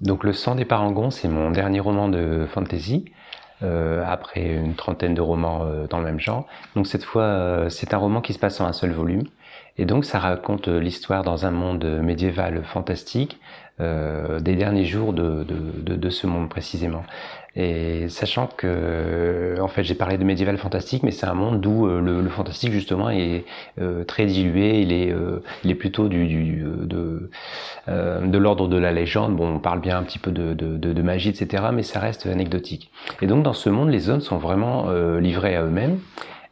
Donc Le Sang des Parangons, c'est mon dernier roman de fantasy, après une trentaine de romans dans le même genre. Donc cette fois, c'est un roman qui se passe en un seul volume. Et donc ça raconte l'histoire dans un monde médiéval fantastique, des derniers jours de ce monde précisément. Et sachant que, en fait, j'ai parlé de médiéval fantastique, mais c'est un monde où le fantastique justement est très dilué. Il est plutôt de l'ordre de la légende. Bon, on parle bien un petit peu de magie, etc., mais ça reste anecdotique. Et donc dans ce monde, les hommes sont vraiment livrés à eux-mêmes.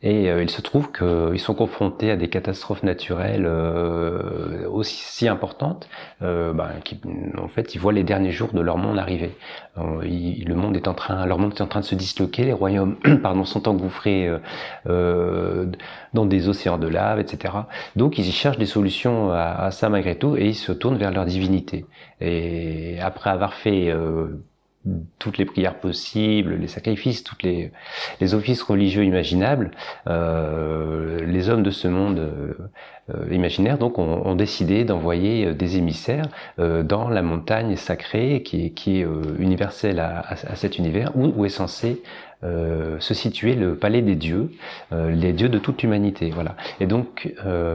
Et il se trouve qu'ils sont confrontés à des catastrophes naturelles aussi si importantes, en fait, ils voient les derniers jours de leur monde arriver. Leur monde est en train de se disloquer, les royaumes, pardon, sont engouffrés dans des océans de lave, etc. Donc ils y cherchent des solutions à ça malgré tout, et ils se tournent vers leur divinité. Et après avoir fait toutes les prières possibles, les sacrifices, les offices religieux imaginables, les hommes de ce monde imaginaire donc ont décidé d'envoyer des émissaires dans la montagne sacrée qui est universelle à cet univers où est censé se situer le palais des dieux, les dieux de toute l'humanité. Voilà. Et donc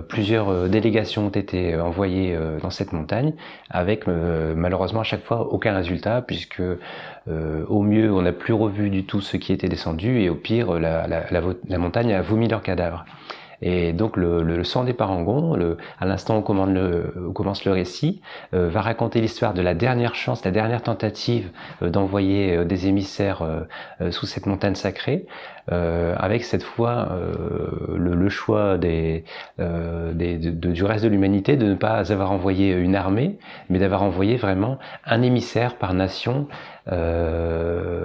plusieurs délégations ont été envoyées dans cette montagne avec malheureusement à chaque fois aucun résultat puisque au mieux on n'a plus revu du tout ce qui était descendu et au pire la montagne a vomi leurs cadavres. Et donc le sang des parangons, à l'instant où commence le récit, va raconter l'histoire de la dernière chance, la dernière tentative d'envoyer des émissaires sous cette montagne sacrée, avec cette fois le choix du reste de l'humanité de ne pas avoir envoyé une armée, mais d'avoir envoyé vraiment un émissaire par nation, en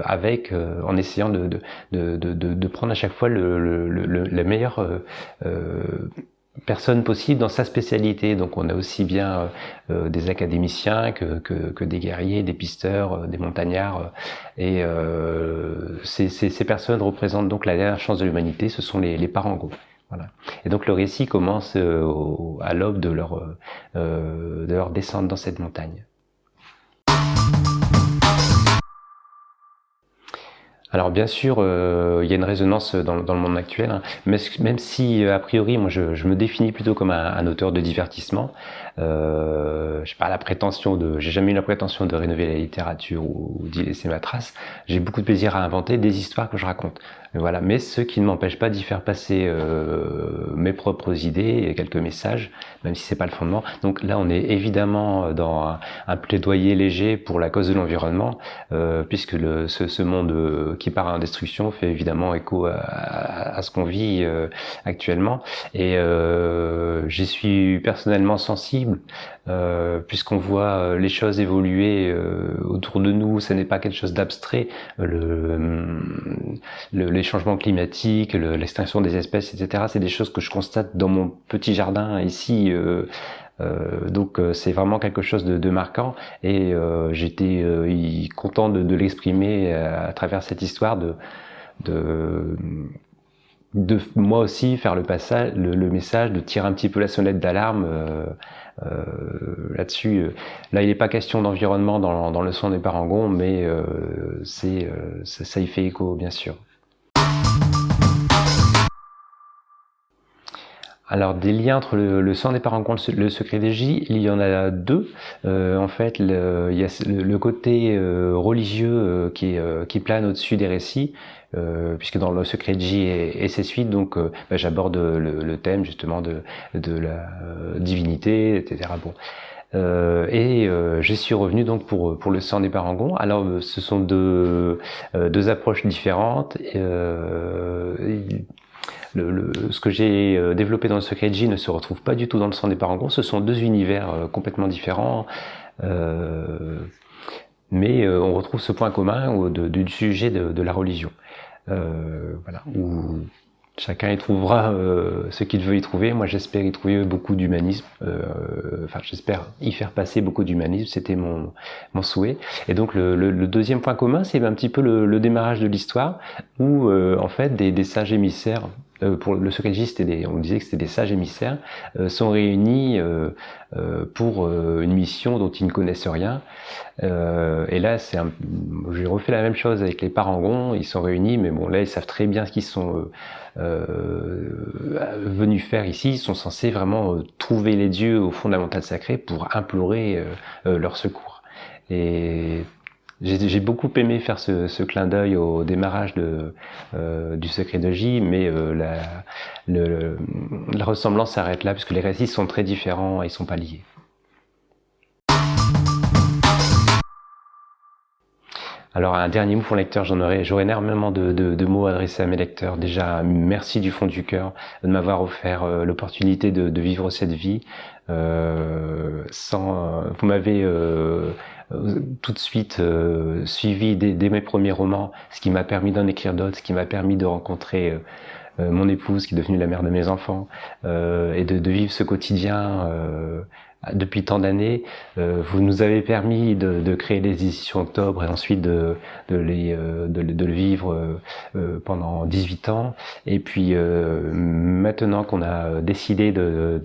essayant de prendre à chaque fois la meilleure personne possible dans sa spécialité. Donc on a aussi bien des académiciens que des guerriers, des pisteurs, des montagnards. Et ces personnes représentent donc la dernière chance de l'humanité, ce sont les parangons. Voilà. Et donc le récit commence à l'aube de leur descente dans cette montagne. Alors bien sûr, il y a une résonance dans le monde actuel, hein, même si a priori, moi je me définis plutôt comme un auteur de divertissement. J'ai jamais eu la prétention de rénover la littérature ou d'y laisser ma trace. J'ai beaucoup de plaisir à inventer des histoires que je raconte. Voilà, mais ce qui ne m'empêche pas d'y faire passer mes propres idées et quelques messages, même si c'est pas le fondement. Donc là, on est évidemment dans un plaidoyer léger pour la cause de l'environnement, puisque ce monde qui part en destruction fait évidemment écho à ce qu'on vit actuellement. Et j'y suis personnellement sensible, puisqu'on voit les choses évoluer autour de nous. Ce n'est pas quelque chose d'abstrait. Les changements climatiques, l'extinction des espèces, etc. C'est des choses que je constate dans mon petit jardin ici. Donc c'est vraiment quelque chose de marquant et j'étais content de l'exprimer à travers cette histoire de moi aussi faire le message, de tirer un petit peu la sonnette d'alarme là-dessus. Là, il n'est pas question d'environnement dans le sang des parangons, mais ça y fait écho, bien sûr. Alors des liens entre le sang des parangons et le secret des J, il y en a deux. En fait, il y a le côté religieux qui plane au-dessus des récits, puisque dans le secret de J et ses suites, donc j'aborde le thème justement de la divinité, etc. Bon. Je suis revenu donc pour le sang des parangons. Alors ce sont deux approches différentes. Ce que j'ai développé dans le secret de J ne se retrouve pas du tout dans le sang des parangons. Ce sont deux univers complètement différents, mais on retrouve ce point commun du sujet de la religion. Voilà, où chacun y trouvera ce qu'il veut y trouver. Moi, j'espère y trouver beaucoup d'humanisme. J'espère y faire passer beaucoup d'humanisme. C'était mon souhait. Et donc, le deuxième point commun, c'est un petit peu le démarrage de l'histoire, où en fait des sages émissaires pour le Sokaji, on disait que c'était des sages émissaires, sont réunis pour une mission dont ils ne connaissent rien. Et là, j'ai refait la même chose avec les parangons. Ils sont réunis, mais bon, là, ils savent très bien ce qu'ils sont venus faire ici. Ils sont censés vraiment trouver les dieux au fondamental sacré pour implorer leur secours. Et j'ai beaucoup aimé faire ce clin d'œil au démarrage du Secret de J, mais la ressemblance s'arrête là, puisque les récits sont très différents et ils sont pas liés. Alors un dernier mot pour le lecteur, j'aurais énormément de mots adressés à mes lecteurs. Déjà, merci du fond du cœur de m'avoir offert l'opportunité de vivre cette vie. Vous m'avez tout de suite suivi dès mes premiers romans, ce qui m'a permis d'en écrire d'autres, ce qui m'a permis de rencontrer mon épouse qui est devenue la mère de mes enfants, et de vivre ce quotidien depuis tant d'années. Vous nous avez permis de créer les éditions Octobre et ensuite de le vivre pendant 18 ans. Et puis maintenant qu'on a décidé de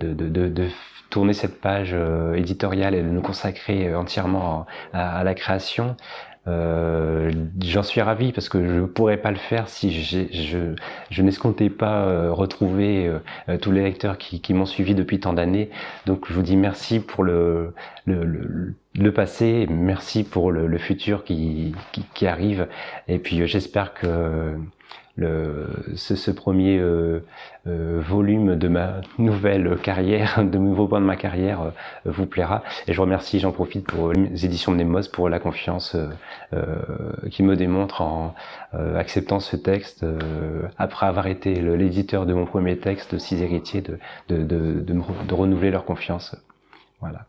tourner cette page éditoriale et de nous consacrer entièrement à la création, j'en suis ravi parce que je pourrais pas le faire si je n'escomptais pas retrouver tous les lecteurs qui m'ont suivi depuis tant d'années. Donc je vous dis merci pour le passé, merci pour le futur qui arrive, et puis j'espère que ce premier volume de ma nouvelle carrière, de nouveau point de ma carrière, vous plaira. Et je remercie, j'en profite pour les éditions Mnemos pour la confiance qui me démontre en acceptant ce texte après avoir été l'éditeur de mon premier texte, Six héritiers, de renouveler leur confiance. Voilà.